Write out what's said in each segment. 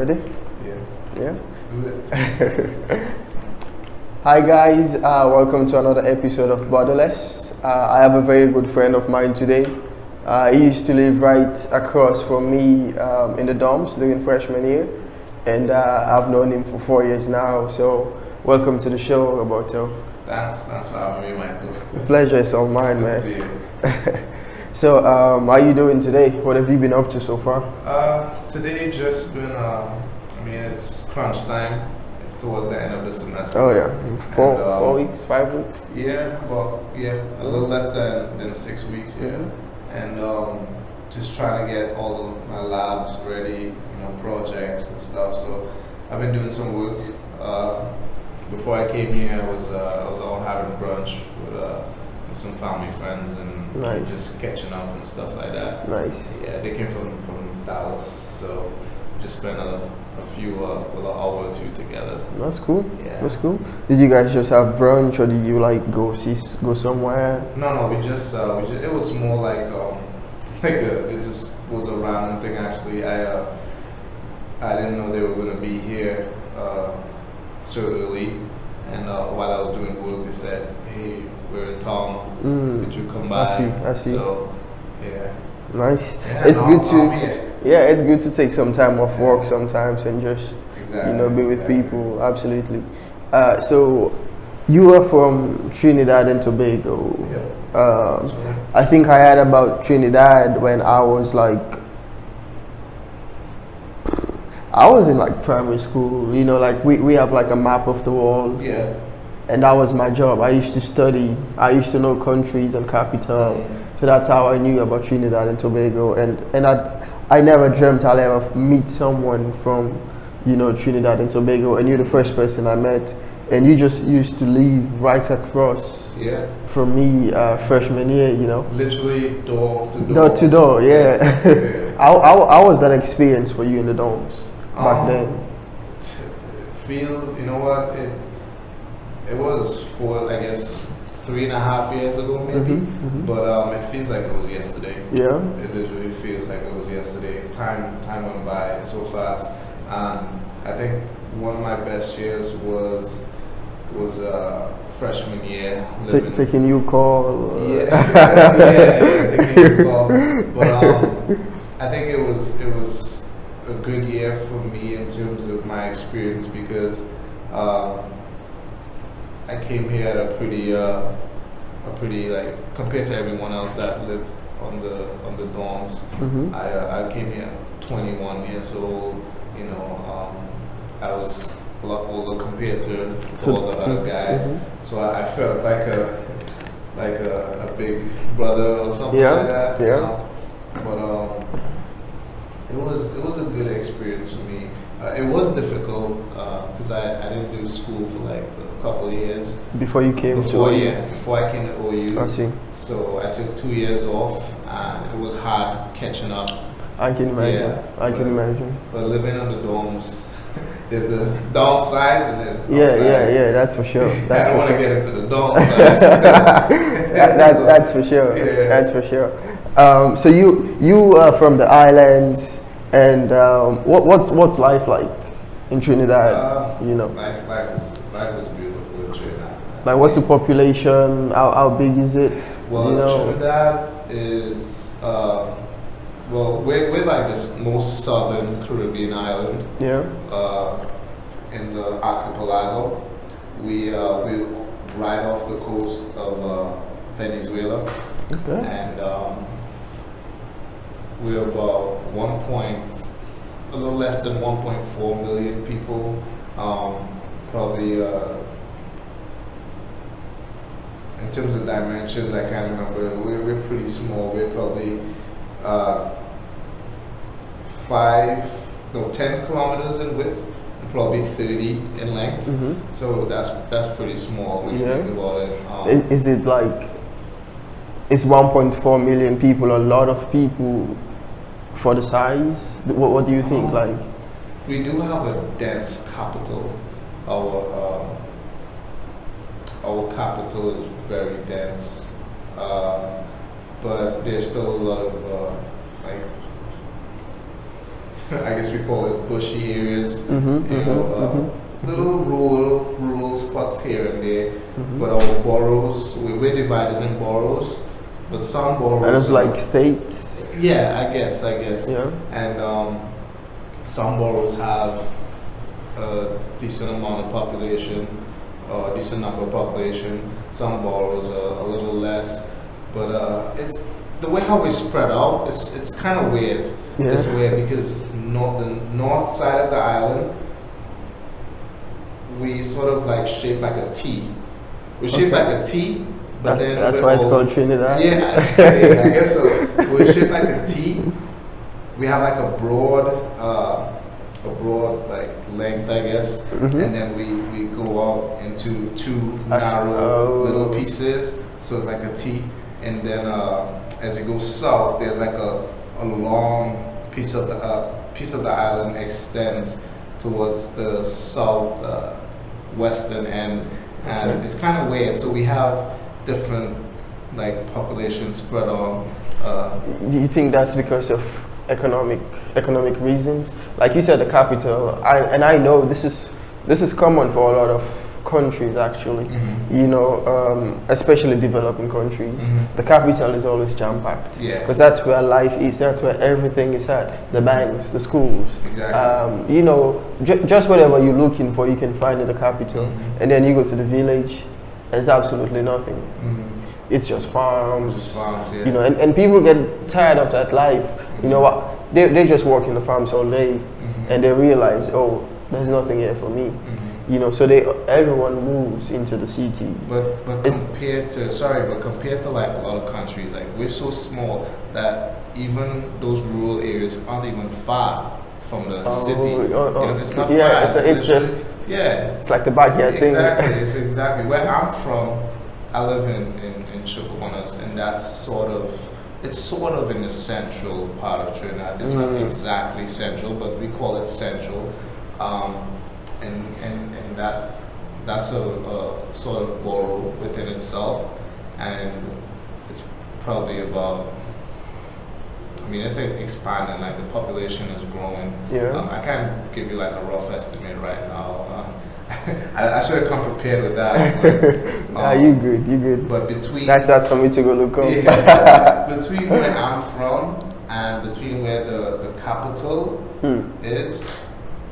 Ready? Yeah. Yeah? Let's do it. Hi guys, welcome to another episode of Borderless. I have a very good friend of mine today. He used to live right across from me in the dorms during freshman year, and I've known him for 4 years now. So welcome to the show, Roberto. Thanks for having me, Michael. The pleasure is all mine, man. Yeah. So how are you doing today? What have you been up to so far? Today just been, it's crunch time towards the end of the semester. Oh yeah, 4 weeks, 5 weeks? Yeah, a little less than 6 weeks, yeah. Mm-hmm. And just trying to get all of my labs ready, projects and stuff. So I've been doing some work. Before I came here, I was out having brunch with some family friends and nice. Just catching up and stuff like that. Nice. Yeah, they came from Dallas, so just spent a few an hour or two together. That's cool. Yeah. That's cool. Did you guys just have brunch, or did you go somewhere? No, we just it was more like it just was a random thing actually. I didn't know they were gonna be here so early, and while I was doing work, they said, "Hey, we're in town. Could you come by?" I see. So, yeah. Nice. Yeah, It's good to yeah. It's good to take some time off work sometimes and just be with people. Absolutely. So you are from Trinidad and Tobago. Yeah. I think I heard about Trinidad when I was in primary school. We have a map of the world. Yeah. And that was my job. I used to study. I used to know countries and capital. So that's how I knew about Trinidad and Tobago. And I never dreamt I'll ever meet someone from, Trinidad and Tobago. And you're the first person I met. And you just used to live right across from me freshman year, Literally door to door. Door to door, yeah. Yeah. How was that experience for you in the dorms back then? Feels, it was for, I guess, 3.5 years ago maybe, but it feels like it was yesterday. Yeah. It literally feels like it was yesterday. Time went by so fast. I think one of my best years was freshman year. Taking you call. Taking you call. But I think it was a good year for me in terms of my experience because I came here at a pretty compared to everyone else that lived on the dorms. I came here 21 years old. I was a lot older compared to all the other guys. So I felt like a big brother or something like that. Yeah. But it was a good experience for me. It was difficult because I didn't do school for a couple of years. Before you came to OU? Yeah, before I came to OU. I see. So I took 2 years off and it was hard catching up. I can imagine. Yeah, I can imagine. But living on the dorms, there's the downsides and there's the upsides. Yeah, that's for sure. I don't want to get into the downsides. That's for sure. Yeah. That's for sure. So you are from the islands, and what's life like in Trinidad? Life is beautiful in Trinidad. What's the population? How big is it? Well, Trinidad is we're the most southern Caribbean island. Yeah. In the archipelago, we're right off the coast of Venezuela. Okay. And we're about a little less than 1.4 million people. Probably in terms of dimensions, I can't remember. We're pretty small. We're probably 10 kilometers in width and probably 30 in length. So that's pretty small when you think about it. Is it is 1.4 million people a lot of people for the size? What do you think? We do have a dense capital. Our capital is very dense, but there's still a lot of I guess we call it bushy areas, Mm-hmm, you know, little rural spots here and there. But our boroughs, we're divided in boroughs, but some boroughs. And it's like states. Yeah, I guess. Yeah. And some boroughs have a decent amount of population, or a decent number of population. Some boroughs are a little less, but it's the way how we spread out. It's kind of weird. Yeah. It's weird because the north side of the island, we sort of like shape like a T. We shape like a T, but that's why it's called Trinidad. Yeah, I guess so. We're shaped like a T. We have like a broad like length, I guess, and then we go out into two narrow little pieces. So it's like a T, and then as you go south, there's like a long piece of the island extends towards the south western end, and it's kind of weird. So we have different like populations spread on. Do you think that's because of economic reasons? Like you said, the capital, I know this is common for a lot of countries actually. You know, especially developing countries. The capital is always jam-packed. Yeah. Because that's where life is. That's where everything is at. The banks, the schools. Exactly. You know, just whatever you're looking for, you can find in the capital. And then you go to the village, there's absolutely nothing. It's just farms. Yeah. You know, and people get tired of that life. You know what? They just work in the farms all day, and they realize, oh, there's nothing here for me. You know, so everyone moves into the city. But compared to like a lot of countries, like we're so small that even those rural areas aren't even far from the city. You know, it's not far. It's just it's like the backyard thing. Exactly, it's exactly where I'm from. I live in Chukwuonas, and that's sort of in the central part of Trinidad. It's not exactly central, but we call it central. And that's a sort of borough within itself, and it's probably about. I mean, it's expanding. Like the population is growing. Yeah. I can't give you like a rough estimate right now. I should have come prepared with that. But, nah, you good. But between that's for me to go look up. Between where I'm from and between where the capital is,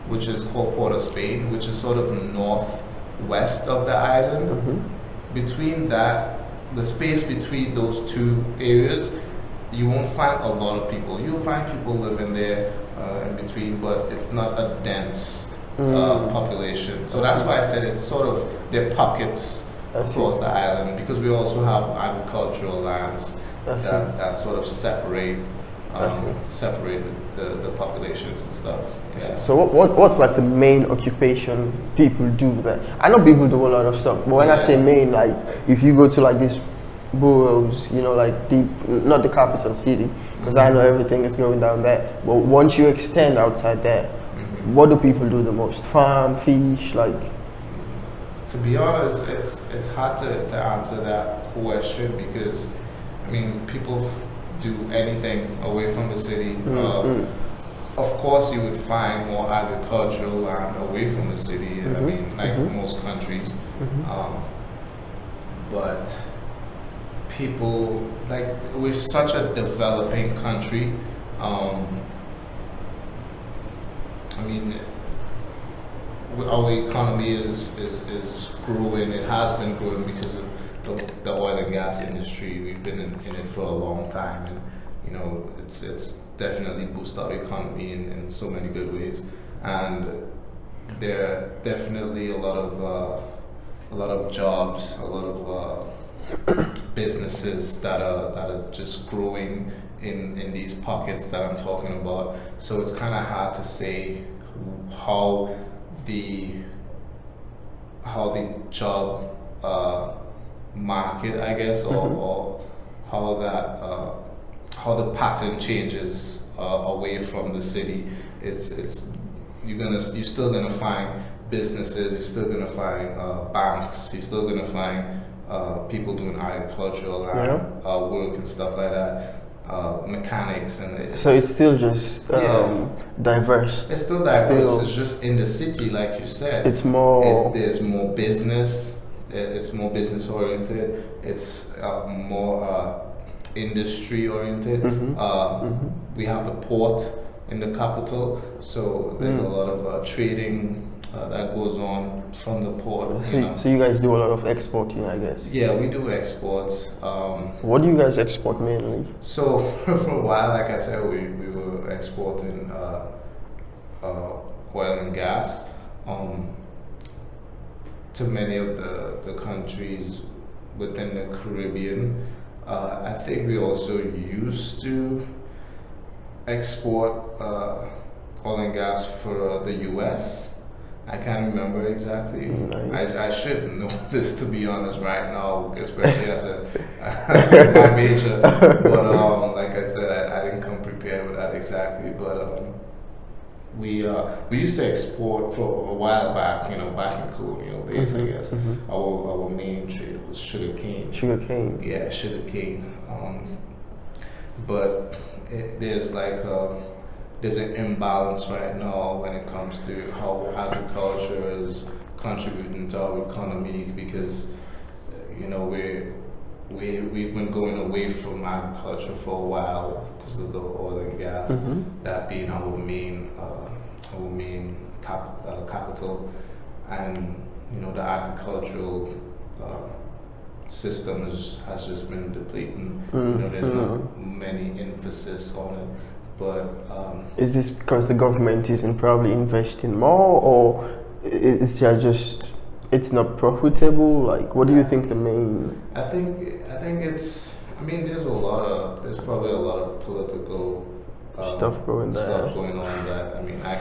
which is called Port of Spain, which is sort of northwest of the island. Between that, the space between those two areas, you won't find a lot of people. You'll find people living there in between, but it's not a dense population. So that's why I said it's sort of, there are pockets across the island, because we also have agricultural lands that sort of separate the populations and stuff. Yeah. So what's like the main occupation people do there? I know people do a lot of stuff, but when I say main, like if you go to like these boroughs, you know, like not the capital city, because I know everything is going down there, but once you extend outside there, what do people do the most? Farm, fish, like? To be honest, it's hard to answer that question, because I mean, people do anything away from the city. Of course, you would find more agricultural land away from the city. I mean, like most countries, but people, like, we're such a developing country. I mean, our economy is growing. It has been growing because of the oil and gas industry. We've been in it for a long time, and you know, it's definitely boosted our economy in so many good ways. And there are definitely a lot of jobs, a lot of businesses that are just growing in these pockets that I'm talking about. So it's kind of hard to say how the job market, I guess, or how the pattern changes away from the city. You're still gonna find businesses. You're still gonna find banks. You're still gonna find people doing agricultural work and stuff like that. mechanics, and So it's still just diverse. It's still diverse. It's just in the city, like you said. It's more. There's more business. It's more business oriented. It's more industry oriented. We have the port in the capital, so there's a lot of trading that goes on from the port. So you guys do a lot of exporting, I guess. Yeah, we do exports. What do you guys export mainly? So for a while, like I said, we were exporting oil and gas to many of the countries within the Caribbean. I think we also used to export oil and gas for the U.S. I can't remember exactly. Nice. I should know this, to be honest, right now, especially as my major. But like I said, I didn't come prepared with that exactly. But we used to export for a while back, back in colonial days, I guess. Our main trade was sugar cane. Sugar cane. Yeah, sugar cane. But there's an imbalance right now when it comes to how agriculture is contributing to our economy, because we've been going away from agriculture for a while because of the oil and gas, that being our main capital, and the agricultural system has just been depleting. There's not many emphasis on it. But is this because the government isn't probably investing more, or it's it's not profitable? Like, what do you think the main? I think it's. I mean, there's probably a lot of political stuff going on that. I mean, I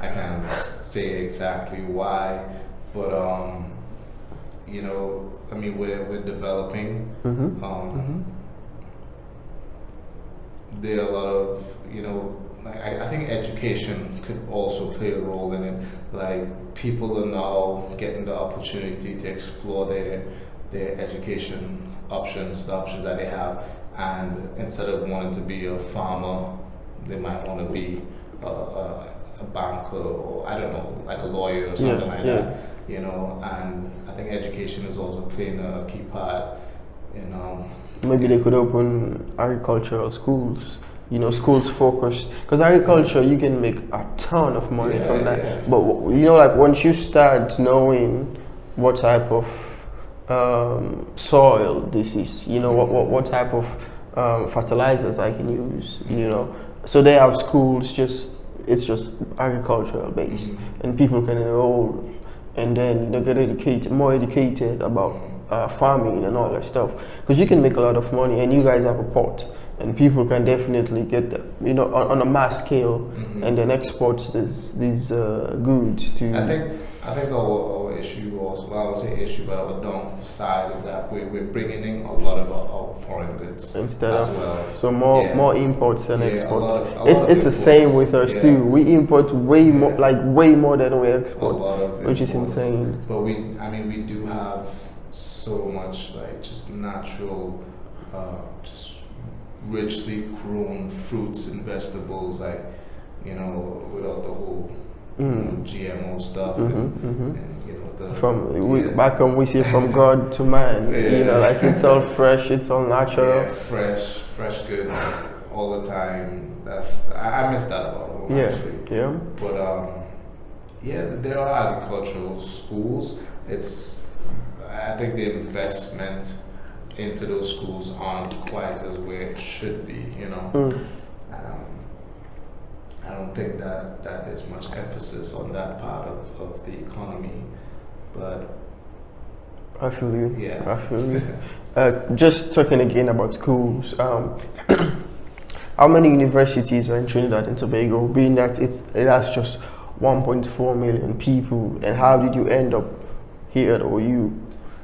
can't say exactly why, but I mean, we're developing. There are a lot of, I think education could also play a role in it. Like, people are now getting the opportunity to explore their education options, the options that they have, and instead of wanting to be a farmer, they might want to be a banker, or I don't know, like a lawyer or something that. And I think education is also playing a key part in maybe they could open agricultural schools, schools focused, because agriculture, you can make a ton of money from that. Yeah. But like, once you start knowing what type of soil this is, what type of fertilizers I can use, so they have schools, it's just agricultural based, and people can enroll and then get more educated about farming and all that stuff, because you can make a lot of money, and you guys have a port, and people can definitely get that, on a mass scale, and then export these goods to. I think our issue also, well, I would say issue, but our downside is that we're bringing in a lot of our foreign goods instead as of well. So more imports than exports. It's the same with us too. We import way more, way more than we export, which is insane. But we do have so much just natural, just richly grown fruits and vegetables, without the whole GMO stuff, back home we see from God to man, it's all fresh, it's all natural, fresh goods all the time. I miss that about home, actually. But there are agricultural schools. I think the investment into those schools aren't quite as where it should be, I don't think that there's much emphasis on that part of the economy, but I feel you. Yeah. I feel you. Just talking again about schools, how many universities are in Trinidad and Tobago, being that it has just 1.4 million people, and how did you end up here at OU?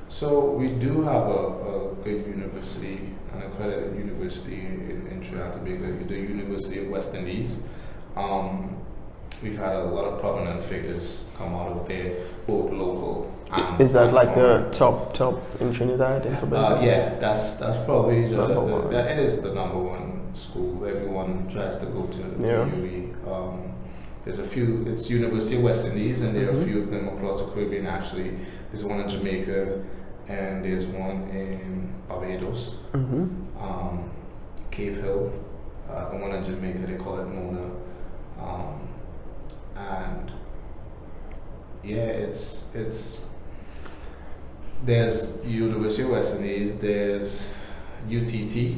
So we do have a good university, an accredited university in Trinidad and Tobago, the University of West Indies. We've had a lot of prominent figures come out of there, both local and is that like the top in Trinidad and Tobago? Yeah, that's probably it is the number one school everyone tries to go to Yeah. UWE. There's a few. It's University of West Indies, and there are a few of them across the Caribbean. Actually, there's one in Jamaica, and there's one in Barbados, Cave Hill. The one in Jamaica, they call it Mona, and yeah, it's there's University of West Indies, there's UTT,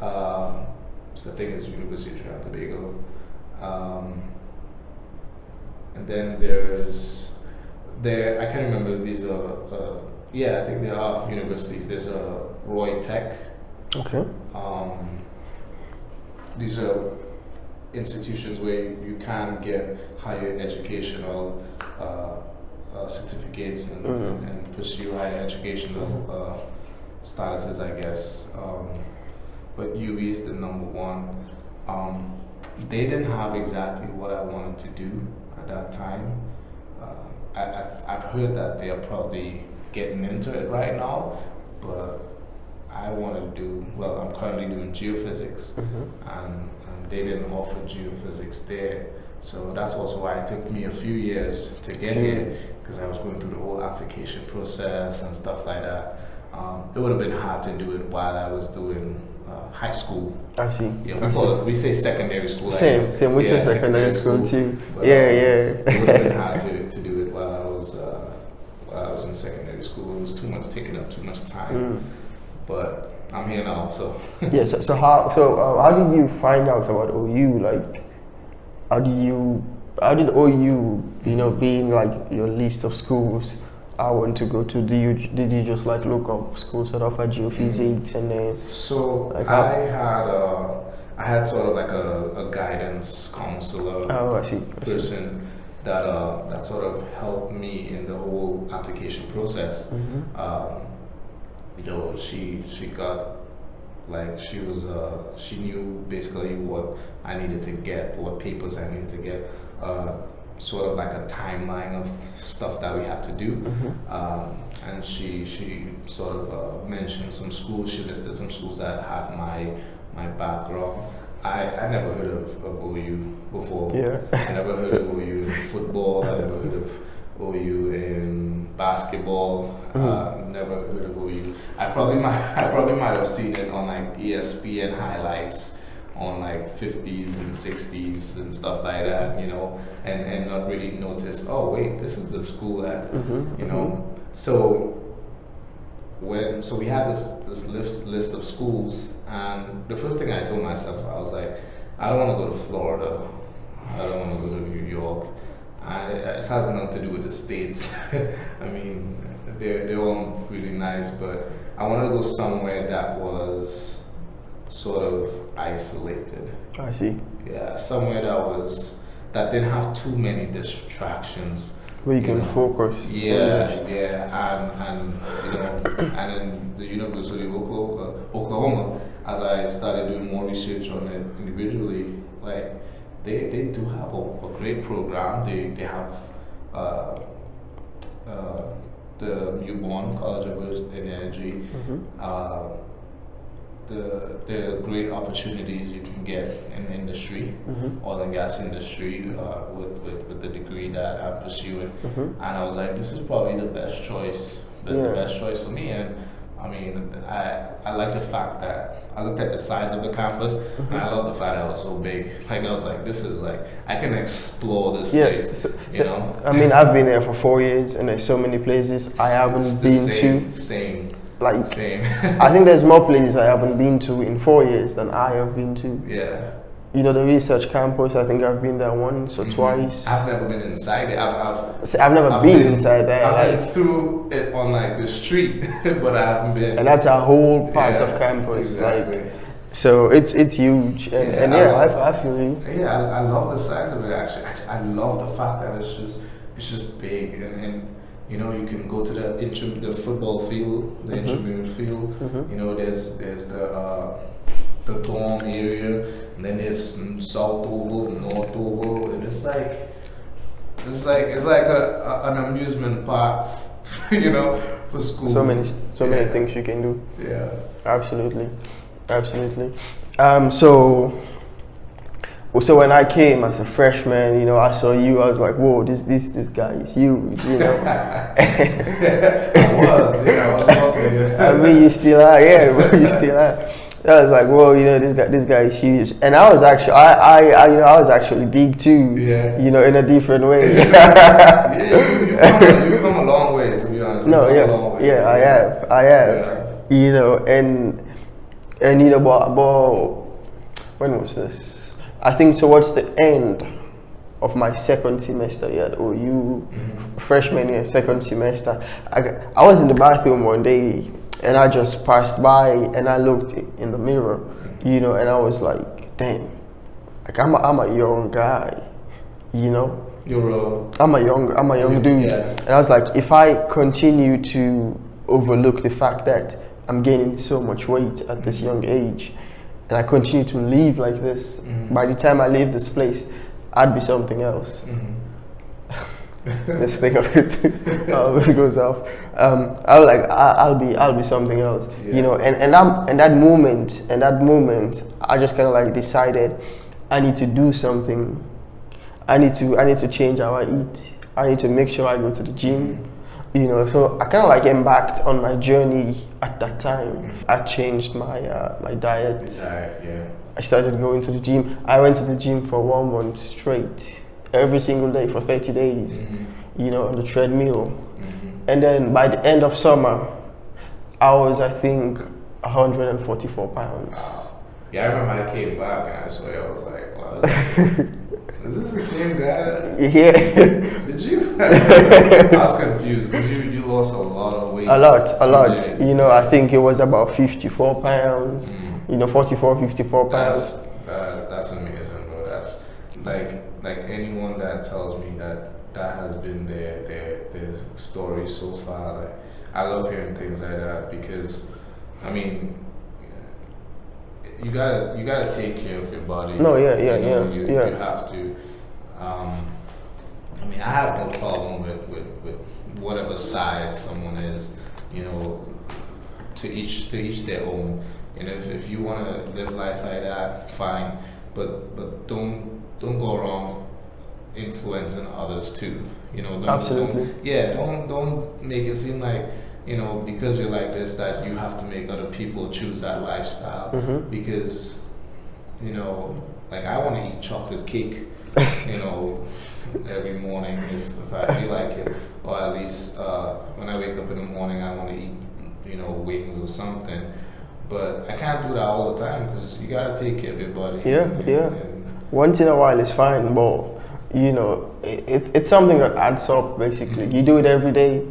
so I think it's University of Trinidad Tobago, and then I can't remember if these are, I think there are universities. There's a Roy Tech. Okay. These are institutions where you can get higher educational certificates and pursue higher educational statuses, I guess. But UWE is the number one. They didn't have exactly what I wanted to do at that time. I've heard that they are probably getting into it right now, but I wanted to do, well, I'm currently doing geophysics, and they didn't offer geophysics there. So that's also why it took me a few years to get here, because I was going through the whole application process and stuff like that. It would have been hard to do it while I was doing high school. I see. Yeah, we say secondary school. Same. We say secondary school too. But, it would have been hard to do it while I was in secondary school. It was taking up too much time. But I'm here now, so. Yeah. So how did you find out about OU? Like, how did OU, being like your list of schools I want to go to? Did you just like look up schools that offer geophysics and then? So like I had sort of like a guidance counselor person that sort of helped me in the whole application process. She got, like, she knew basically what I needed to get, what papers I needed to get, sort of like a timeline of stuff that we had to do. And she sort of mentioned some schools. She listed some schools that had my background. I never heard of OU before. Yeah. I never heard of OU in football. I never heard of OU in basketball. Never heard of OU. I probably might have seen it on like ESPN highlights on like 50s and 60s and stuff like that, and not really notice, oh wait, this is the school that, So we had this list of schools, and the first thing I told myself, I was like, I don't want to go to Florida, I don't want to go to New York. It has nothing to do with the states. I mean, they're all really nice, but I wanted to go somewhere that was sort of isolated. I see. Yeah, somewhere that didn't have too many distractions. Where you can focus. Yeah, and in the University of Oklahoma, as I started doing more research on it individually, like they do have a great program. They have the newborn College of Earth and Energy. There are great opportunities you can get in the industry, oil and gas industry, with the degree that I'm pursuing. And I was like, this is probably the best choice, the best choice for me. And I mean, I like the fact that I looked at the size of the campus, and I love the fact that it was so big. Like, I was like, this is like, I can explore this place, I mean, I've been there for 4 years, and there's so many places I haven't been to. Same. I think there's more places I haven't been to in 4 years than I have been to. Yeah. The research campus, I think I've been there once or twice. I've never been inside it. I've never been inside there. I've been through it on like the street, but I haven't been. And that's a whole part of campus. Exactly. So it's huge, I feel you. Yeah, I love the size of it. Actually, I love the fact that it's just big, and you can go to the football field, the intramural field. There's the dorm area, and then there's South Oval, North Oval, and it's like an amusement park, for school. So many things you can do. Yeah. Absolutely. So when I came as a freshman, you know, I saw you. I was like, "Whoa, this guy is huge," you know. I was walking. I mean, you still are, yeah, you still are. I was like, "Whoa, you know, this guy is huge," and I was actually, you know, I was actually big too. Yeah. You know, in a different way. You've come a long way, to be honest. No, You've come a long way. I have. Yeah. You know, and you know, but when was this? I think towards the end of my second semester at OU, freshman year, second semester, I was in the bathroom one day and I just passed by and I looked in the mirror, you know, and I was like, damn, like I'm a young guy, you know. I'm a young dude, yeah. and I was like, if I continue to overlook the fact that I'm gaining so much weight at this young age, and I continue to live like this, by the time I leave this place, I'd be something else. This thing of it always goes off. I'll be something else, you know. And that moment, I just kind of like decided, I need to do something. I need to change how I eat. I need to make sure I go to the gym. You know, so I kind of like embarked on my journey at that time. I changed my my diet. I started going to the gym. I went to the gym for 1 month straight, every single day for 30 days, you know, on the treadmill. And then by the end of summer, I was, I think, 144 pounds. Wow. Yeah, I remember I came back and I saw you, I was like, wow. Is this the same guy? Yeah. Did you? I was confused because you lost a lot of weight. A lot. Yeah. You know, I think it was about 54 pounds. You know, 44, 54 pounds. That's amazing, bro. That's like anyone that tells me that has been their story so far. Like, I love hearing things like that because, I mean, you gotta take care of your body. No, You have to. I mean, I have no problem with whatever size someone is. You know, to each their own. You know, if you want to live life like that, fine. But don't go around influencing others too. You know, Absolutely. Don't make it seem like, you know, because you're like this that you have to make other people choose that lifestyle. Because, you know, like I want to eat chocolate cake, you know, every morning if I feel like it, or at least when I wake up in the morning I want to eat, you know, wings or something. But I can't do that all the time because you gotta take care of your body. And once in a while is fine, but you know, it's something that adds up. Basically, you do it every day.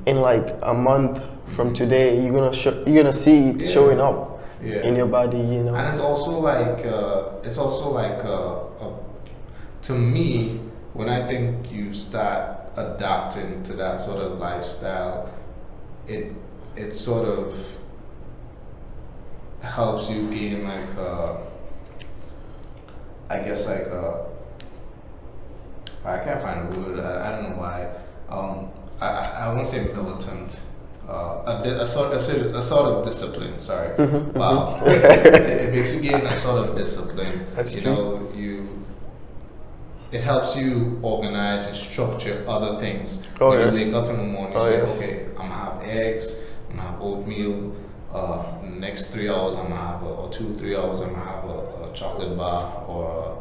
In like a month from today, you're gonna see it showing up in your body. You know, and it's also like to me, when I think you start adapting to that sort of lifestyle, it sort of helps you gain like I guess like I can't find a word. I don't know why. I won't say militant. A sort of discipline. Sorry. Wow. It makes you gain a sort of discipline. That's you true. know, it helps you organize and structure other things. Oh, when yes. you wake up in the morning, you say, okay, I'm gonna have eggs, I'm gonna have oatmeal. In the next 3 hours, I'm gonna have or 2-3 hours, I'm gonna have a chocolate bar or a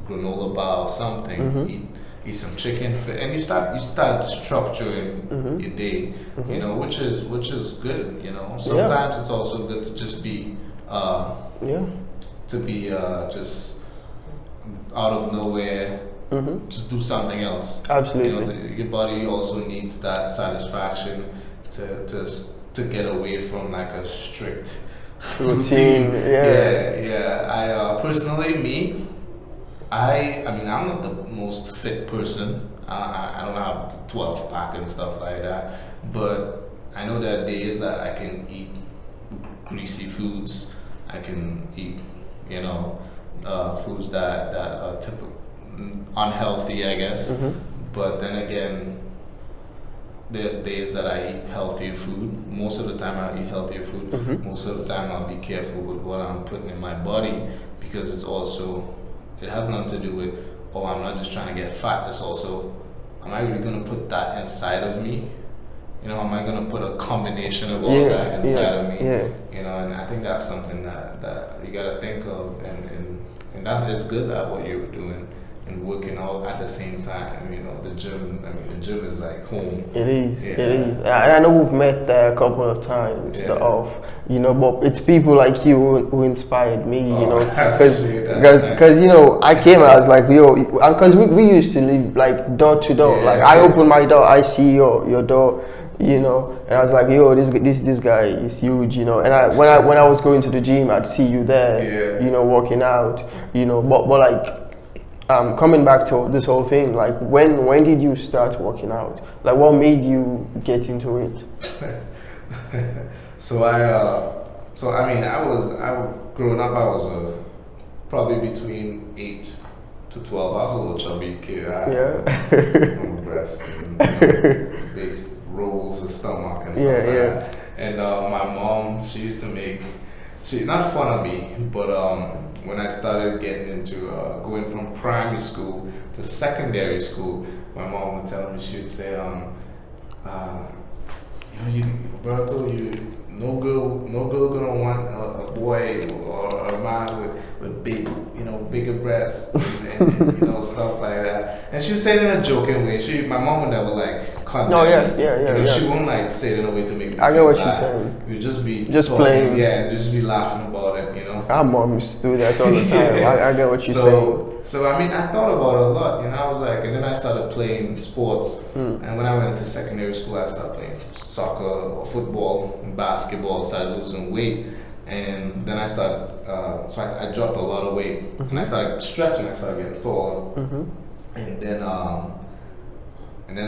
granola bar or something. Eat some chicken, and you start structuring your day. You know, which is good. You know, sometimes it's also good to just be just out of nowhere. Just do something else. Absolutely. You know, your body also needs that satisfaction to get away from like a strict routine. I personally, I mean, I'm not the most fit person. I don't have 12 pack and stuff like that. But I know there are days that I can eat greasy foods. I can eat, you know, foods that are typical unhealthy, I guess. But then again, there's days that I eat healthier food. Most of the time I eat healthier food. Most of the time I'll be careful with what I'm putting in my body, because it has nothing to do with, oh, I'm not just trying to get fat. It's also, am I really going to put that inside of me? You know, am I going to put a combination of all that inside of me? Yeah. You know, and I think that's something that you got to think of, and it's good that what you were doing and working out at the same time. You know, the gym. I mean, the gym is like home. It is. Yeah. It is. And I know we've met there a couple of times. You know, but it's people like you who inspired me. You know, because you know, I came and I was like, yo, because we used to live like door to door. Like I open my door, I see your door. You know, and I was like, yo, this guy is huge, you know. And when I was going to the gym, I'd see you there, you know, working out, you know. But like, coming back to this whole thing, like when did you start working out? Like, what made you get into it? So I mean, growing up, I was probably between 8 to 12. I was a little chubby kid. I had breasts and big rolls of stomach and stuff like that. And my mom, she used to not fun of me, but when I started getting into going from primary school to secondary school, my mom would tell me, she would say, Roberto, no girl gonna want a boy or a man with big, you know, bigger breasts and you know, stuff like that. And she would say it in a joking way. My mom would never like condemn me. You know, she won't like say it in a way to make me I get what you're saying. You'd just be playing. Yeah, just be laughing about it, you know. Our moms do that all the time. I get what you're saying. So I mean, I thought about it a lot, you know. I was like, and then I started playing sports. And when I went to secondary school, I started playing soccer or football and basketball. Started losing weight, and then I started. So I dropped a lot of weight, and I started stretching. I started getting taller, and then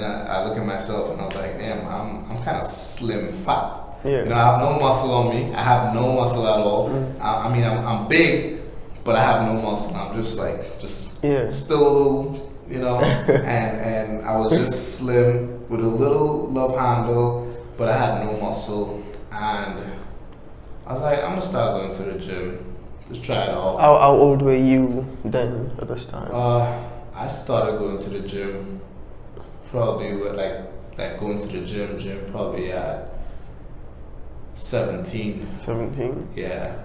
I look at myself and I was like, damn, I'm kind of slim, fat. You know, I have no muscle on me. I have no muscle at all. I mean, I'm big, but I have no muscle. I'm just still a little, you know, and I was just slim with a little love handle, but I had no muscle. And I was like, I'm gonna start going to the gym, just try it out. How old were you then at this time? I started going to the gym probably with like going to the gym probably at 17. 17? Yeah.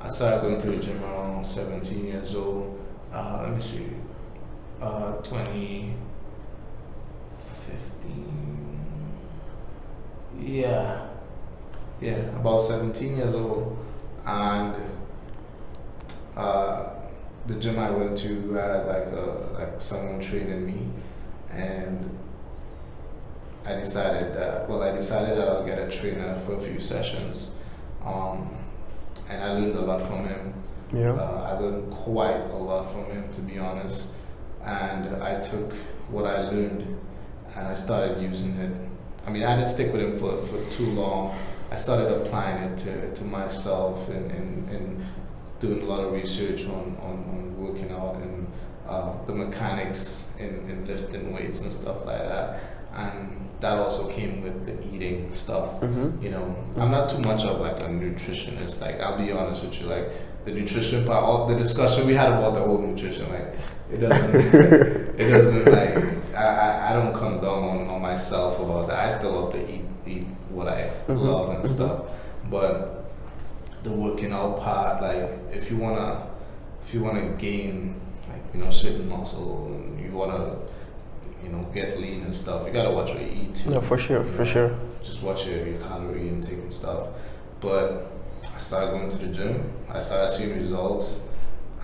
I started going to the gym around 17 years old. Let me see. 2015. Yeah, about 17 years old. And the gym I went to had like someone training me, and I decided that I'll get a trainer for a few sessions. And I learned a lot from him. I learned quite a lot from him, to be honest. And I took what I learned and I started using it. I mean, I didn't stick with him for too long. I started applying it to myself and doing a lot of research on working out and the mechanics in lifting weights and stuff like that. And that also came with the eating stuff. You know, I'm not too much of like a nutritionist. Like, I'll be honest with you, like the nutrition part, all the discussion we had about the whole nutrition, like it doesn't like I don't come down on myself about that. I still love to eat what I love and stuff. But the working out part, like if you wanna gain, like, you know, certain muscle, and you wanna, you know, get lean and stuff, you gotta watch what you eat too. No, for sure, for sure. Just watch your calorie intake and stuff. But I started going to the gym, I started seeing results,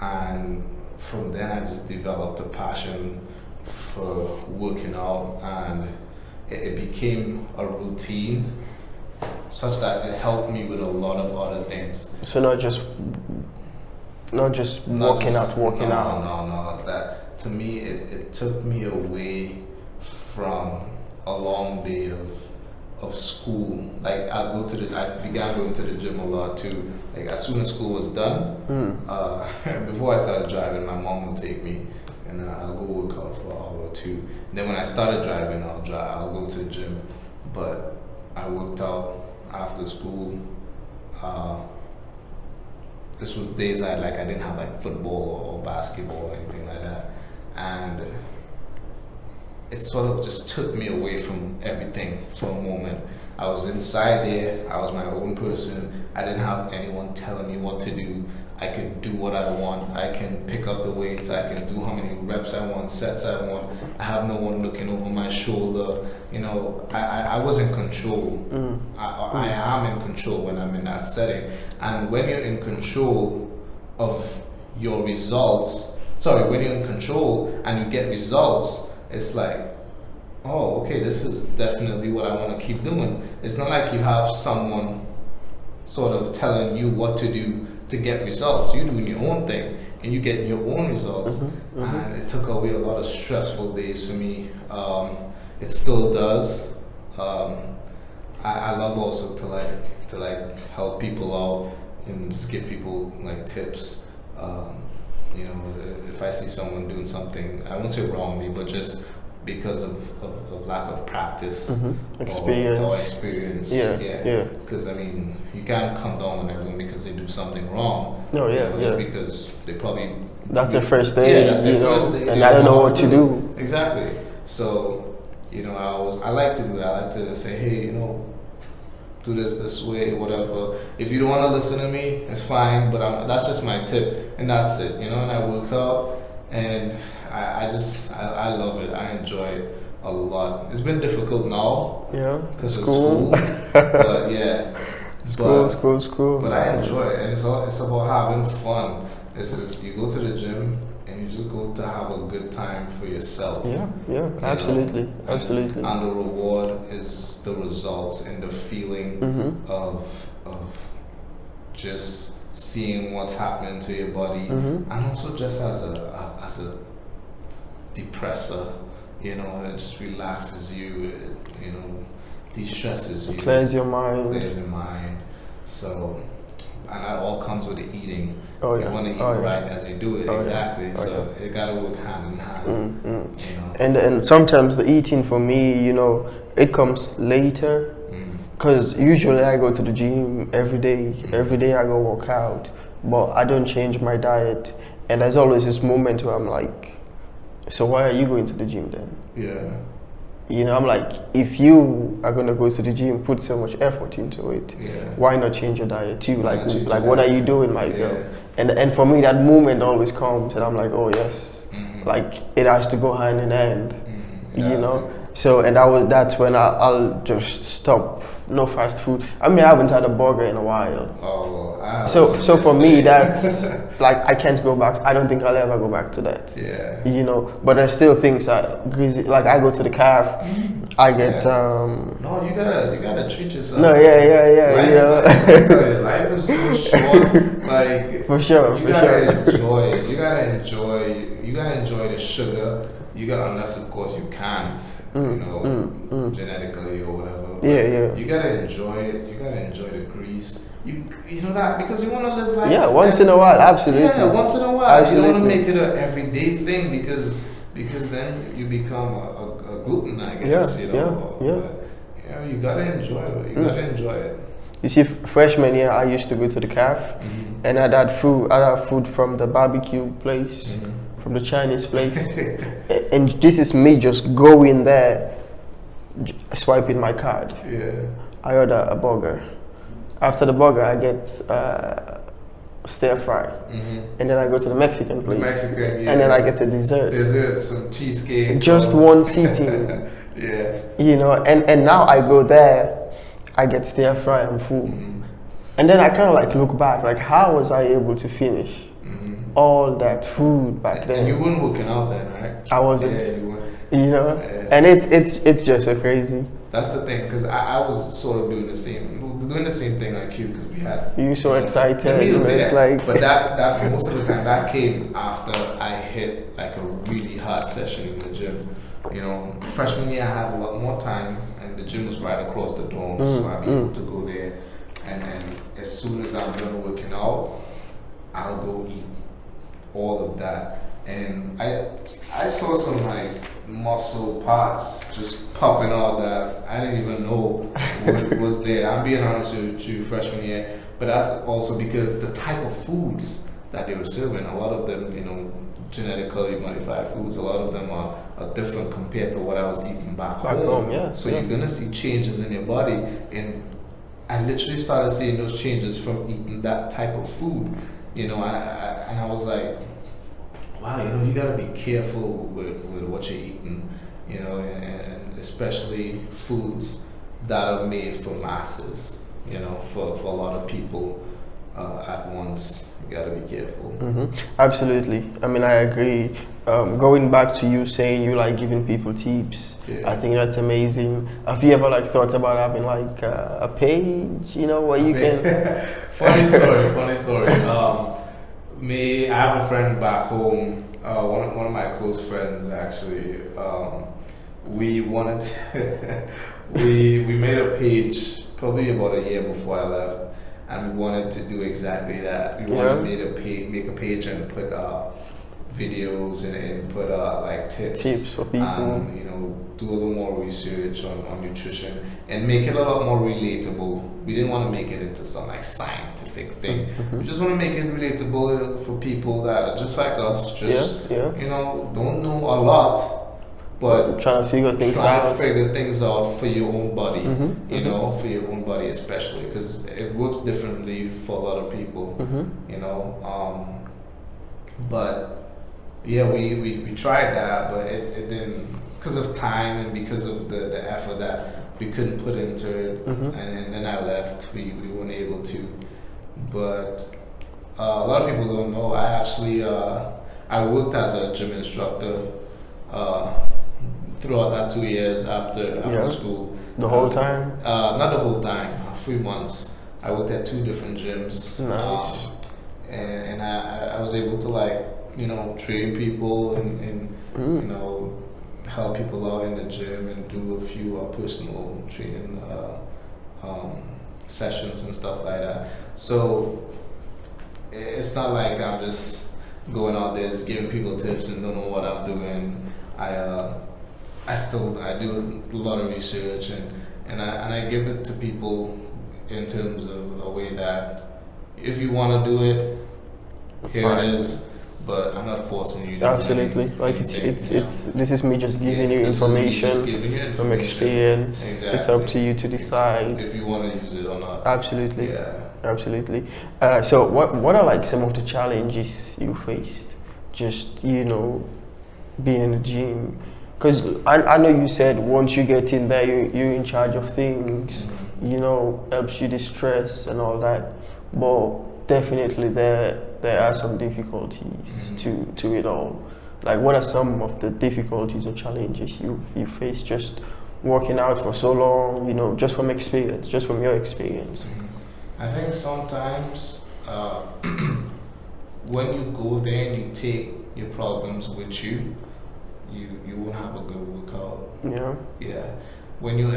and from then I just developed a passion for working out, and it became a routine such that it helped me with a lot of other things. So not just working out. No. That, to me, it took me away from a long day of school. Like I began going to the gym a lot too. Like as soon as school was done, before I started driving, my mom would take me. and I'll go work out for an hour or two. Then when I started driving, I'll go to the gym. But I worked out after school. This was days I didn't have like football or basketball or anything like that, and it sort of just took me away from everything for a moment. I was inside there. I was my own person. I didn't have anyone telling me what to do. I could do what I want. I can pick up the weights. I can do how many reps I want, sets I want. I have no one looking over my shoulder. You know, I was in control. I am in control when I'm in that setting. And when you're in control of your results, when you're in control and you get results, it's like, oh, okay, this is definitely what I want to keep doing. It's not like you have someone sort of telling you what to do to get results. You're doing your own thing and you get your own results. And it took away a lot of stressful days for me. It still does. I love also to help people out and just give people like tips. You know, if I see someone doing something, I won't say wrongly, but just because of lack of practice, experience, or experience. Yeah. Because I mean, you can't come down on everyone because they do something wrong. No, It's because they probably that's their first day. That's their first day, and I don't know what to do. Exactly. So, you know, I like to do that. I like to say, hey, you know, do this way, whatever. If you don't want to listen to me, it's fine. But that's just my tip, and that's it. You know, and I work out, and I love it. I enjoy it a lot. It's been difficult now, because of school. But yeah, school. But I enjoy it, and it's about having fun. It's you go to the gym and you just go to have a good time for yourself. Yeah, absolutely. And the reward is the results and the feeling of just seeing what's happening to your body, and also just as a depressor, you know, it just relaxes you, you know, de-stresses you, clears your mind. So, and that all comes with the eating. You want to eat right as you do it. So it gotta work hand in hand. You know? And sometimes the eating for me, you know, it comes later. Because usually I go to the gym every day. Every day I go work out, but I don't change my diet. And there's always this moment where I'm like, so why are you going to the gym then? Yeah. You know, I'm like, if you are gonna go to the gym, put so much effort into it, why not change your diet too? Like what are you doing, my girl? And for me, that moment always comes, and I'm like, oh yes, like it has to go hand in hand, you know. So that's when I'll just stop. No fast food. I mean, I haven't had a burger in a while. So for me, that's like I can't go back. I don't think I'll ever go back to that. Yeah. You know, but there's still things like I go to the calf. I get No, you gotta treat yourself. No, yeah. Life, you know, life is so short. Like for sure. Enjoy it. You gotta enjoy the sugar. You got, unless of course you can't, you know, genetically or whatever. Yeah. You gotta enjoy it. You gotta enjoy the grease. You know that because you want to live life. Yeah, once in a while, absolutely. Yeah, once in a while. Absolutely. You don't want to make it an everyday thing because then you become a gluten, I guess. You know. But, you gotta enjoy it. You gotta enjoy it. You see, freshman year, I used to go to the calf, and I'd have food from the barbecue place. From the Chinese place. And this is me just going there, swiping my card. I order a burger. After the burger, I get stir fry. And then I go to the Mexican place. And then I get a dessert. Some cheesecake. Just one sitting. You know, and now I go there, I get stir fry and full. And then I kind of like look back, like how was I able to finish all that food back then? And you weren't working out then, right? I wasn't. Yeah, you weren't. You know, and it's just so crazy. That's the thing, because I was sort of doing the same thing like you, because we had. You so excited, it's like. But that most of the time that came after I hit like a really hard session in the gym. You know, freshman year I had a lot more time, and the gym was right across the dorm, so I'd be able to go there, and as soon as I'm done working out, I'll go eat all of that, and I saw some like muscle parts just popping out that I didn't even know was there. I'm being honest with you, freshman year, but that's also because the type of foods that they were serving, a lot of them, you know, genetically modified foods, a lot of them are different compared to what I was eating back home. So you're gonna see changes in your body, and I literally started seeing those changes from eating that type of food. You know, and I was like, wow, you know, you gotta be careful with what you're eating, you know, and especially foods that are made for masses, you know, for a lot of people at once. You gotta be careful. Absolutely. I mean, I agree. Going back to you saying you like giving people tips, I think that's amazing. Have you ever like thought about having like a page, you know, where you can? Funny story. I have a friend back home. One of my close friends actually. We wanted to we made a page probably about a year before I left. And we wanted to do exactly that. We wanted to make a page and put videos and put like tips for people. And, you know, do a little more research on nutrition and make it a lot more relatable. We didn't want to make it into some like scientific thing. We just want to make it relatable for people that are just like us, just you know, don't know a lot, but trying to figure things out for your own body, you know, for your own body especially, because it works differently for a lot of people, you know. But yeah, we tried that, but it didn't, because of time and because of the effort that we couldn't put into it, and then I left. We weren't able to. But a lot of people don't know. I actually I worked as a gym instructor. Throughout that 2 years after school. The whole time? Not the whole time, 3 months. I worked at 2 different gyms. Nice. And I was able to, like, you know, train people and you know, help people out in the gym and do a few personal training sessions and stuff like that. So it's not like I'm just going out there just giving people tips and don't know what I'm doing. I do a lot of research and I give it to people in terms of a way that if you want to do it, here it is, but I'm not forcing you to absolutely. Like it's this is me just giving you information from experience. Exactly. It's up to you to decide if you want to use it or not. Absolutely. Yeah. Absolutely. So what are like some of the challenges you faced? Just, you know, being in the gym. Because I know you said once you get in there, you're in charge of things, you know, helps you distress and all that. But definitely there are some difficulties to it all. Like, what are some of the difficulties or challenges you face just working out for so long, you know, just from your experience? I think sometimes when you go there and you take your problems with you, you won't have a good workout. Yeah. When you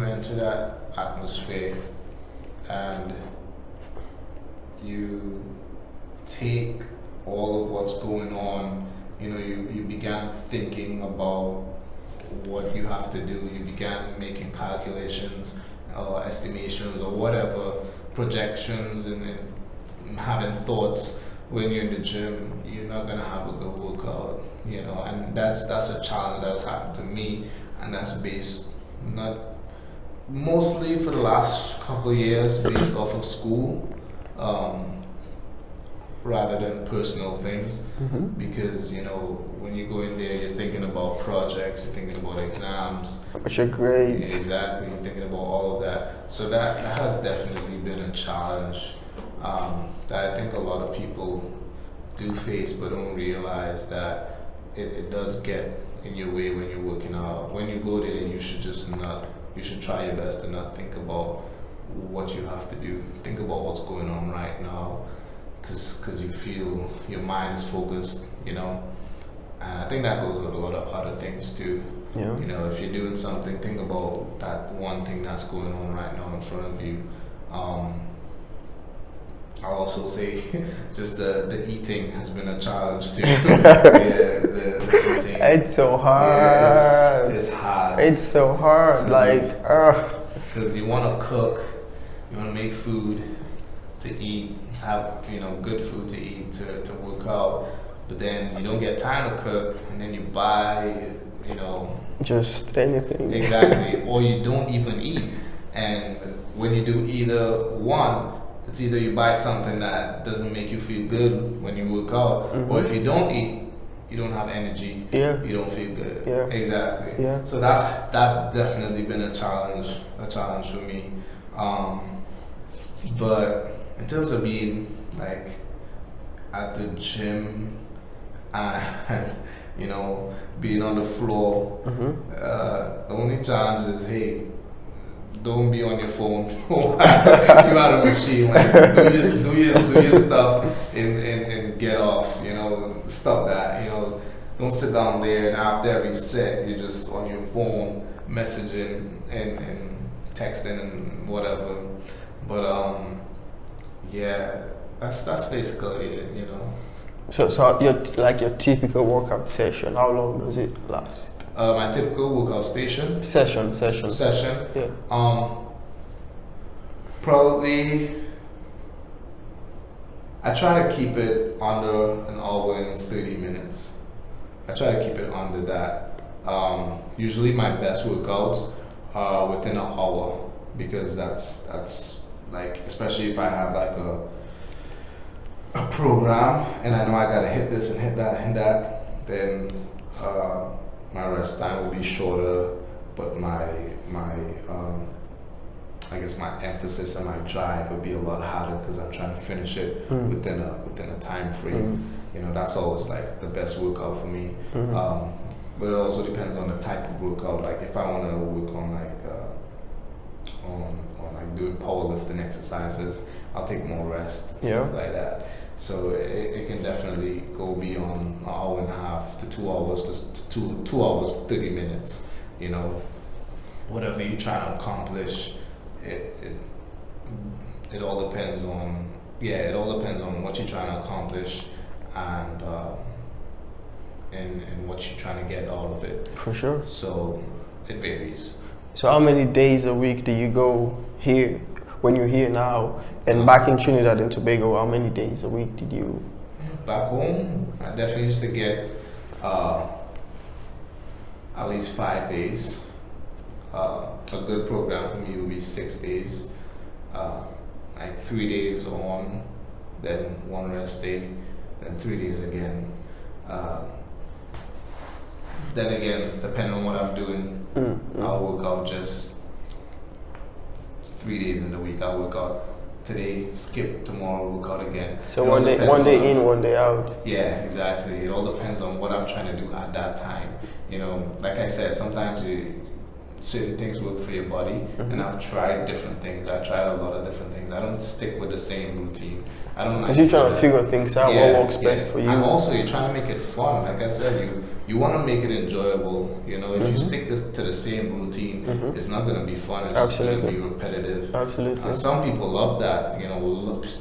enter that atmosphere and you take all of what's going on, you know, you began thinking about what you have to do. You began making calculations or estimations or whatever, projections, and having thoughts. When you're in the gym, you're not gonna have a good workout, you know, and that's a challenge that's happened to me, and that's based not mostly for the last couple of years based off of school, rather than personal things, because, you know, when you go in there, you're thinking about projects, you're thinking about exams, but you're great. Exactly, you're thinking about all of that. So that has definitely been a challenge. That I think a lot of people do face, but don't realize that it does get in your way when you're working out. When you go there, you should try your best to not think about what you have to do. Think about what's going on right now, because you feel your mind is focused, you know. And I think that goes with a lot of other things too. Yeah. You know, if you're doing something, think about that one thing that's going on right now in front of you. I'll also say just the eating has been a challenge too. The eating. It's so hard. Yeah, it's hard. It's so hard. Because you want to cook, you want to make food to eat, have good food to eat to work out, but then you don't get time to cook, and then you buy just anything. Exactly, or you don't even eat. And when you do either one, it's either you buy something that doesn't make you feel good when you work out, or if you don't eat, you don't have energy. Yeah. You don't feel good. Yeah. Exactly. Yeah. So that's definitely been a challenge for me. But in terms of being like at the gym and being on the floor, the only challenge is, hey, don't be on your phone. You out of machine. Like do your stuff and get off. Stop that. Don't sit down there and after every set you're just on your phone messaging and texting and whatever. But yeah, that's basically it. So your typical workout session, how long does it last? My typical workout session. Yeah. Probably. I try to keep it under an hour and 30 minutes. I try to keep it under that. Usually my best workouts are within an hour, because that's like, especially if I have like a program and I know I gotta hit this and hit that and that, then my rest time will be shorter, but my I guess my emphasis and my drive will be a lot harder, because I'm trying to finish it within a time frame. That's always like the best workout for me. But it also depends on the type of workout. Like if I want to work on like doing powerlifting exercises, I'll take more rest, stuff like that. So it can definitely go beyond an hour and a half to 2 hours, to 2 hours 30 minutes. Whatever you're trying to accomplish, it all depends on what you're trying to accomplish and what you're trying to get out of it. For sure. So it varies. So how many days a week do you go here when you're here now? And back in Trinidad and Tobago, how many days a week did you? Back home, I definitely used to get at least 5 days. A good program for me would be 6 days. Like 3 days on, then 1 rest day, then 3 days again. Then again, depending on what I'm doing, I'll work out just 3 days in the week. I'll work out today, skip tomorrow, work out again. So one day in, 1 day out. Yeah, exactly. It all depends on what I'm trying to do at that time. Like I said, sometimes certain things work for your body, and I've tried different things. I've tried a lot of different things. I don't stick with the same routine. I don't. Because you're trying to figure things out, what works best for you. And also, you're trying to make it fun. Like I said, you want to make it enjoyable. If you stick to the same routine, it's not going to be fun. It's just going to be repetitive. Absolutely. And some people love that.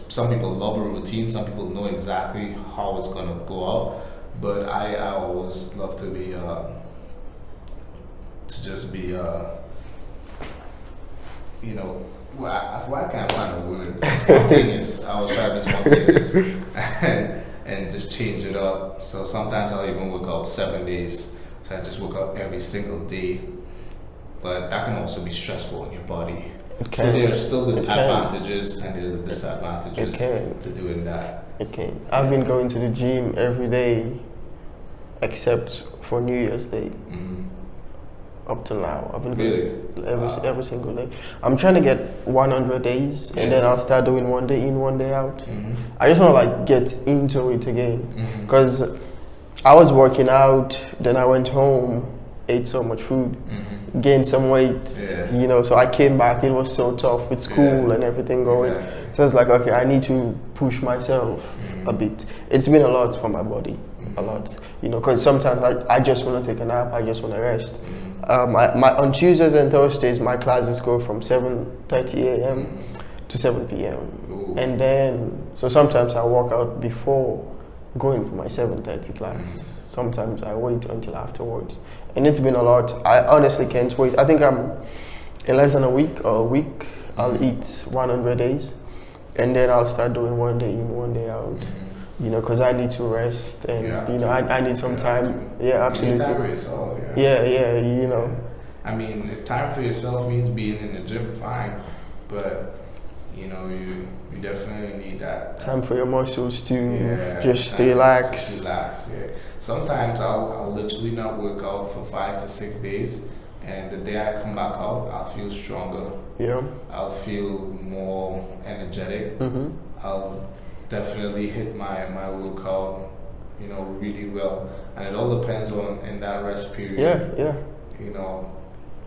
Some people love a routine. Some people know exactly how it's going to go out. But I always love to be. To just be, I can't find a word. Spontaneous. I was trying to be spontaneous and just change it up. So sometimes I'll even work out 7 days. So I just work out every single day. But that can also be stressful on your body. So there are still the advantages and there are the disadvantages to doing that. It can. I've been going to the gym every day, except for New Year's Day. Up till now, I've been going every single day. I'm trying to get 100 days, and then I'll start doing 1 day in, 1 day out. I just want to get into it again, because I was working out, then I went home, ate so much food, gained some weight, so I came back. It was so tough with school and everything going. Exactly. So it's like, okay, I need to push myself a bit. It's been a lot for my body, a lot, because sometimes I just want to take a nap, I just want to rest. On Tuesdays and Thursdays, my classes go from 7:30 a.m. to 7 p.m. Ooh. And then, so sometimes I work out before going for my 7:30 class. Sometimes I wait until afterwards. And it's been a lot. I honestly can't wait. I think I'm in less than a week, I'll eat 100 days. And then I'll start doing 1 day in, 1 day out. You know, because I need to rest and, you know, I need some time. Yeah, absolutely. You need time for yourself, yeah, you know. I mean, if time for yourself means being in the gym, fine. But, you know, you definitely need that. Time for your muscles to just relax. relax. Relax, yeah. Sometimes I'll literally not work out for 5 to 6 days. And the day I come back out, I'll feel stronger. Yeah. I'll feel more energetic. I'll definitely hit my workout, you know, really well. And it all depends on in that rest period. Yeah. You know,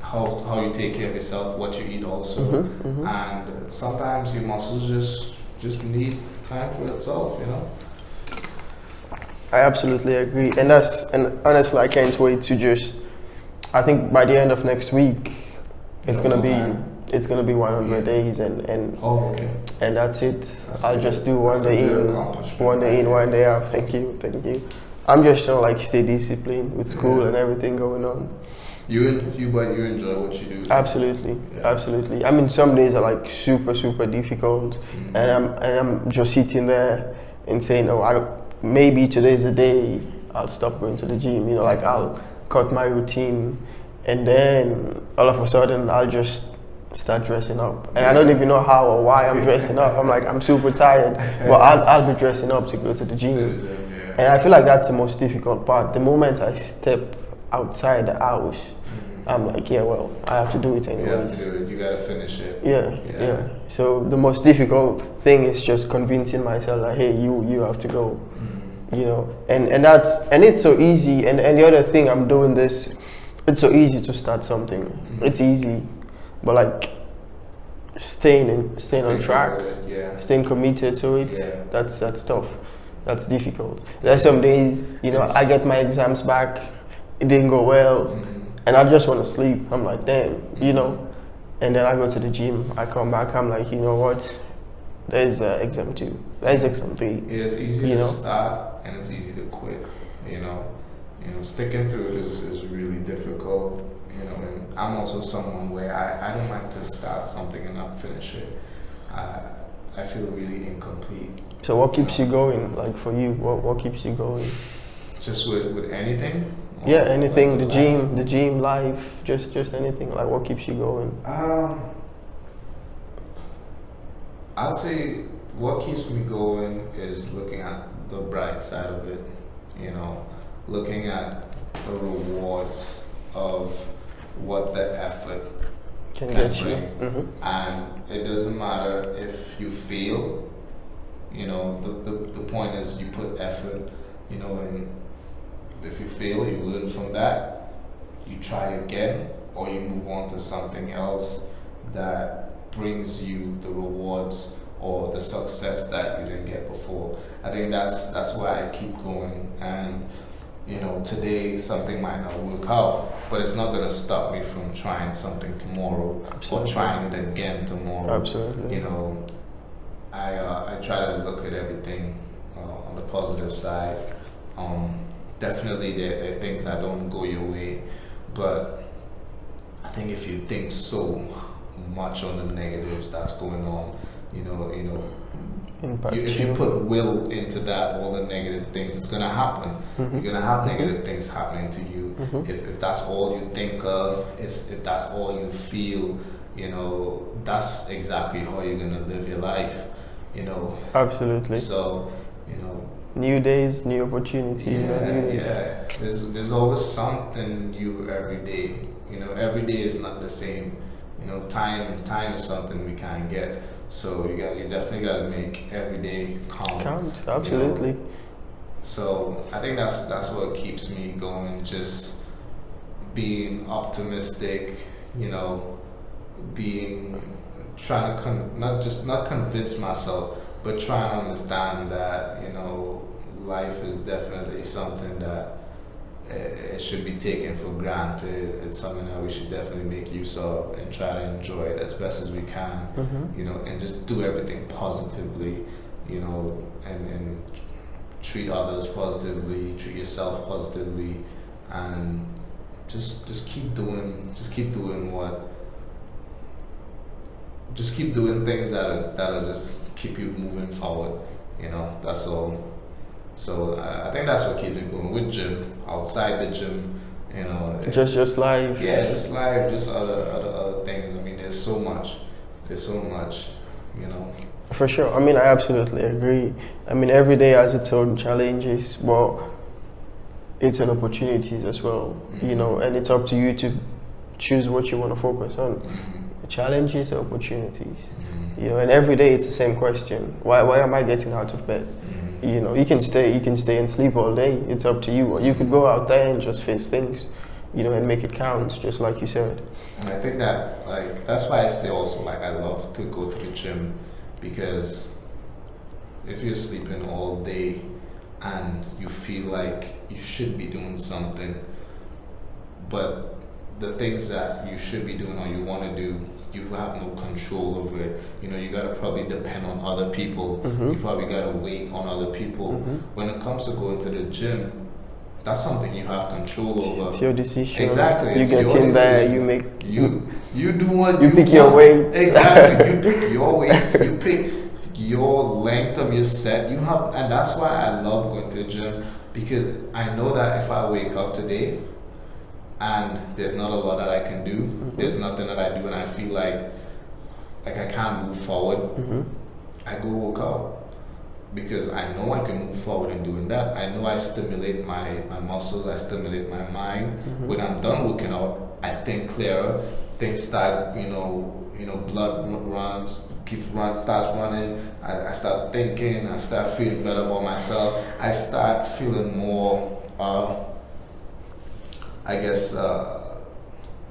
how you take care of yourself, what you eat also. And sometimes your muscles just need time for itself, you know. I absolutely agree. And honestly, I can't wait to just, I think by the end of next week, it's gonna be 100 days and oh, okay. And that's it. I'll just do 1 day in, 1 day in, 1 day out. Thank you. I'm just trying to like stay disciplined with school and everything going on. You enjoy what you do. Absolutely. I mean, some days are like super difficult, and I'm just sitting there and saying, maybe today's the day I'll stop going to the gym. You know, like I'll cut my routine, and then all of a sudden I'll just start dressing up, and I don't even know how or why I'm dressing up. I'm like, I'm super tired, but I'll be dressing up to go to the gym. And I feel like that's the most difficult part. The moment I step outside the house, I'm like, I have to do it anyways. You have to do it. You gotta finish it. Yeah. So the most difficult thing is just convincing myself like, hey, you have to go. You know, and it's so easy. And the other thing, I'm doing this, it's so easy to start something. It's easy, but like staying on track, staying committed to it, that's tough. That's difficult. There's some days, you know, I get my exams back, it didn't go well, and I just want to sleep. I'm like, damn, you know. And then I go to the gym, I come back, I'm like, you know what? There's exam 2, there's exam 3. Yeah, it's easy to start and it's easy to quit. You know, sticking through it is really difficult. You know, and I'm also someone where I don't like to start something and not finish it. I feel really incomplete. So what keeps you going? Like for you, what keeps you going? Just with anything? Yeah, anything. Like the gym, life, just anything. Like what keeps you going? I'd say what keeps me going is looking at the bright side of it. You know, looking at the rewards of what the effort can get bring. You. And it doesn't matter if you fail. You know, the point is you put effort, you know, and if you fail, you learn from that, you try again, or you move on to something else that brings you the rewards or the success that you didn't get before. I think that's why I keep going. And you know, today something might not work out, but it's not going to stop me from trying something tomorrow. Absolutely. Or trying it again tomorrow. Absolutely. You know, I try to look at everything on the positive side. Definitely there are things that don't go your way, but I think if you think so much on the negatives that's going on, you know, if you put will into that, all the negative things, it's gonna happen. You're gonna have negative things happening to you. If that's all you think of, if that's all you feel, you know, that's exactly how you're gonna live your life. You know. Absolutely. So, you know. New days, new opportunities. Yeah. There's always something new every day. You know, every day is not the same. You know, time is something we can't get. So you definitely got to make every day count. Absolutely. You know? So I think that's what keeps me going. Just being optimistic. You know, trying to not convince myself, but trying to understand that, you know, life is definitely something that it should be taken for granted. It's something that we should definitely make use of and try to enjoy it as best as we can, you know, and just do everything positively, you know, and treat others positively, treat yourself positively, and just keep doing things that'll just keep you moving forward, you know. That's all. So I think that's what keeps me going with gym, outside the gym, you know. Just life. Yeah, just life, just other things. I mean, there's so much, you know. For sure. I mean, I absolutely agree. I mean, every day has its own challenges, but it's an opportunities as well, you know, and it's up to you to choose what you want to focus on. Challenges or opportunities, you know, and every day it's the same question: why am I getting out of bed? You know, you can stay and sleep all day. It's up to you. Or you could go out there and just face things, you know, and make it count, just like you said. And I think that, like, that's why I say also, like, I love to go to the gym, because if you're sleeping all day and you feel like you should be doing something, but the things that you should be doing or you want to do, you have no control over it. You know, you gotta probably depend on other people. You probably gotta wait on other people. When it comes to going to the gym, that's something you have control over. It's your decision. Exactly. You get in there, you make you do what you pick your weights. Exactly. You pick your weights. You pick your length of your set. You have, and that's why I love going to the gym, because I know that if I wake up today and there's not a lot that I can do, there's nothing that I do, and I feel like I can't move forward, I go work out, because I know I can move forward in doing that. I know I stimulate my muscles, I stimulate my mind. When I'm done working out, I think clearer. Things start, you know, blood starts running. I start thinking. I start feeling better about myself. I start feeling more, I guess,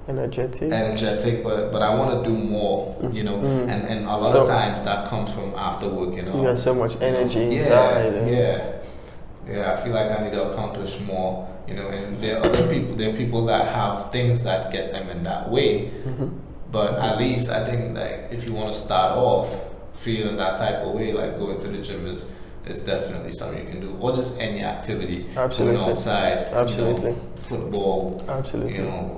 energetic, but I want to do more, you know, and a lot of times that comes from after working out. You got so much energy inside. Yeah, I feel like I need to accomplish more, you know, and there are people that have things that get them in that way, but at least I think, like, if you want to start off feeling that type of way, like, going to the gym is definitely something you can do, or just any activity. Absolutely. Going outside. Absolutely. You know, football. Absolutely. You know,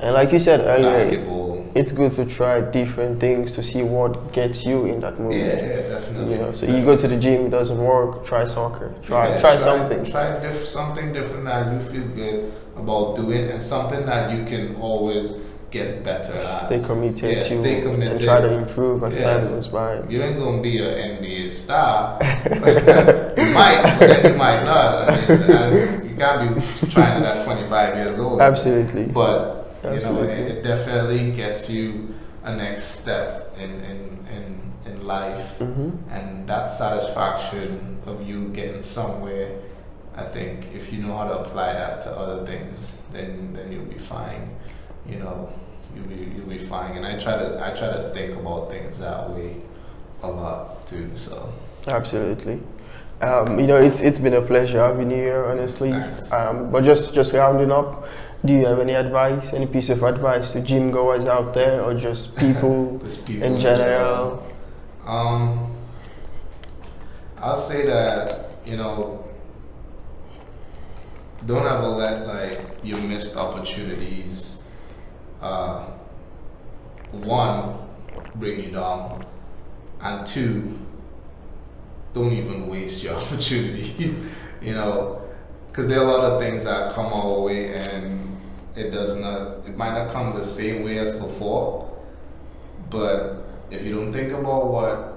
and like you said earlier, basketball. It's good to try different things to see what gets you in that mood. Yeah, definitely. You know, so you go to the gym, it doesn't work, try soccer, try something. Try something different that you feel good about doing, and something that you can always get better at. Stay committed stay committed. And try to improve as time goes by. You ain't gonna be an NBA star. You might, but then you might not. I mean, you can't be trying it at 25 years old. Absolutely. But you know, it definitely gets you a next step in life, and that satisfaction of you getting somewhere. I think if you know how to apply that to other things, then you'll be fine. You know, you'll be fine. And I try to think about things that way a lot too. So absolutely. You know, it's been a pleasure having you here, honestly. But just rounding up, do you have any advice, any piece of advice to gym goers out there, or just people, in general? I'll say that, you know, don't ever let, like, your missed opportunities, one, bring you down, and two, don't even waste your opportunities, you know, because there are a lot of things that come our way, and it might not come the same way as before, but if you don't think about what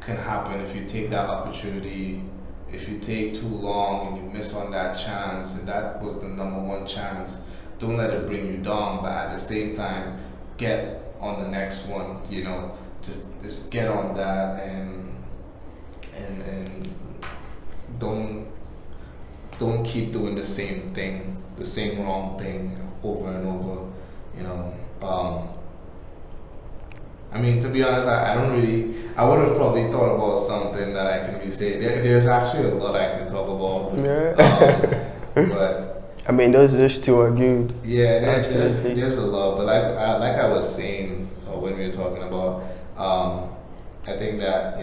can happen if you take that opportunity, if you take too long and you miss on that chance, and that was the number one chance, don't let it bring you down, but at the same time, get on the next one, you know, just get on that, and don't keep doing the same thing, the same wrong thing over and over, you know. I mean, to be honest, I would have probably thought about something that I can really say. There's actually a lot I can talk about. But I mean, those two are good. yeah, Absolutely. there's a lot. But like I was saying when we were talking about, I think that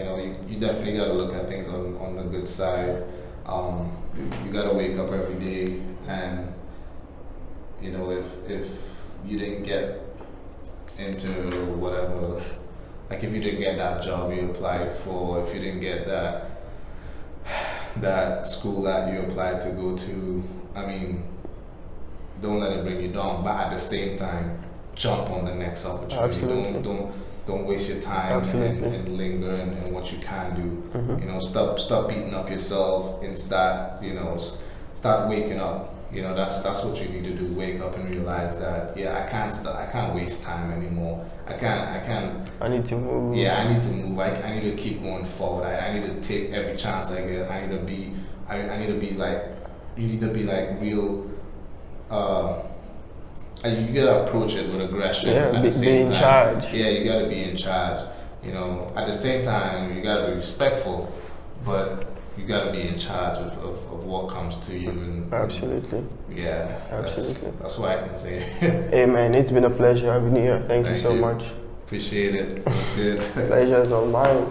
you definitely got to look at things on the good side. You got to wake up every day, and if you didn't get into whatever, like if you didn't get that job you applied for, if you didn't get that school that you applied to go to, I mean, don't let it bring you down. But at the same time, jump on the next opportunity. Absolutely. Don't waste your time and linger in what you can do. Stop beating up yourself and start waking up. That's what you need to do. Wake up and realize that I can't waste time anymore. I need to move. Yeah, I need to move. I need to keep going forward. I need to take every chance I get. I need to be like, you need to be like real. You gotta approach it with aggression. Yeah, at the same be in time. charge. Yeah, you gotta be in charge. At the same time, you gotta be respectful, but you gotta be in charge of what comes to you. And Absolutely. Yeah, Absolutely. That's what I can say. Hey man, it's been a pleasure having you here. Thank you so much. Appreciate it. It was good. Pleasure is all mine.